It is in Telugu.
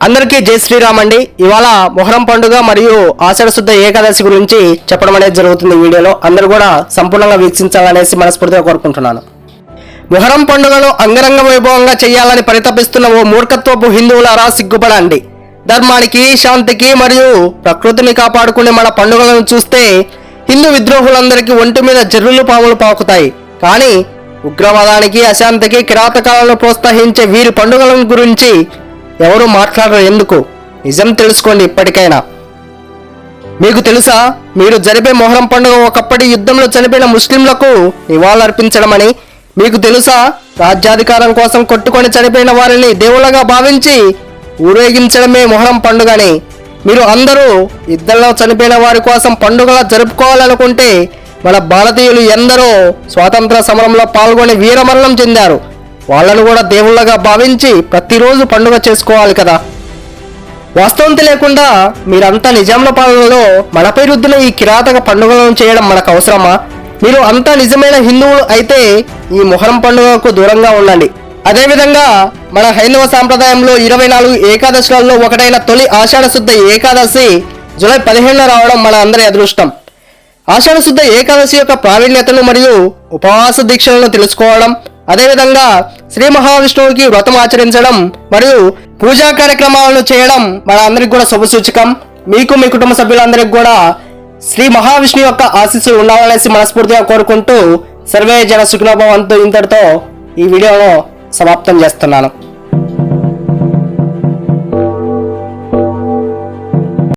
అందరికీ జై శ్రీరామ్ అండి. ఇవాళ మొహరం పండుగ మరియు ఆషాఢ శుద్ధ ఏకాదశి గురించి చెప్పడం అనేది జరుగుతుంది. ఈ వీడియోలో అందరూ కూడా సంపూర్ణంగా వీక్షించాలనేసి మనస్ఫూర్తిగా కోరుకుంటున్నాను. మొహరం పండుగను అంగరంగ వైభవంగా చేయాలని పరితపిస్తున్న ఓ మూర్ఖత్వపు హిందువులారా సిగ్గుపడండి. ధర్మానికి, శాంతికి మరియు ప్రకృతిని కాపాడుకునే మన పండుగలను చూస్తే హిందూ విద్రోహులందరికీ ఒంటి మీద జర్రులు పాములు పాకుతాయి. కానీ ఉగ్రవాదానికి, అశాంతికి, కిరాతకాలను ప్రోత్సహించే వీరి పండుగల గురించి ఎవరు మాట్లాడరు. ఎందుకు? నిజం తెలుసుకోండి ఇప్పటికైనా. మీకు తెలుసా, మీరు జరిపే మొహరం పండుగ ఒకప్పటి యుద్ధంలో చనిపోయిన ముస్లింలకు నివాళులర్పించడమని? మీకు తెలుసా, రాజ్యాధికారం కోసం కొట్టుకొని చనిపోయిన వారిని దేవుళ్ళగా భావించి ఊరేగించడమే మొహరం పండుగని? మీరు అందరూ యుద్ధంలో చనిపోయిన వారి కోసం పండుగలా జరుపుకోవాలనుకుంటే మన భారతీయులు ఎందరో స్వాతంత్ర సమరంలో పాల్గొని వీరమరణం చెందారు. వాళ్ళను కూడా దేవుళ్ళగా భావించి ప్రతిరోజు పండుగ చేసుకోవాలి కదా. వాస్తవం తెలియకుండా మీరంతా నిజాంల పాలనలో మనపై రుద్దిన ఈ కిరాతక పండుగలను చేయడం మనకు అవసరమా? మీరు అంతా నిజమైన హిందువులు అయితే ఈ మొహరం పండుగకు దూరంగా ఉండండి. అదేవిధంగా మన హైందవ సాంప్రదాయంలో 24 ఏకాదశులలో ఒకటైన తొలి ఆషాఢ శుద్ధ ఏకాదశి జూలై 15 రావడం మన అందరి అదృష్టం. ఆషాఢ శుద్ధ ఏకాదశి యొక్క ప్రావీణ్యతను మరియు ఉపవాస దీక్షలను తెలుసుకోవడం, అదేవిధంగా శ్రీ మహావిష్ణువుకి వ్రతం ఆచరించడం మరియు పూజా కార్యక్రమాలను చేయడం మన అందరికి కూడా శుభసూచకం. మీకు, మీ కుటుంబ సభ్యులందరికీ కూడా శ్రీ మహావిష్ణువు యొక్క ఆశీస్సులు ఉండాలనేసి మనస్ఫూర్తిగా కోరుకుంటూ సర్వే జన సుఖినో భవంతు ఇంతటితో ఈ వీడియోను సమాప్తం చేస్తున్నాను.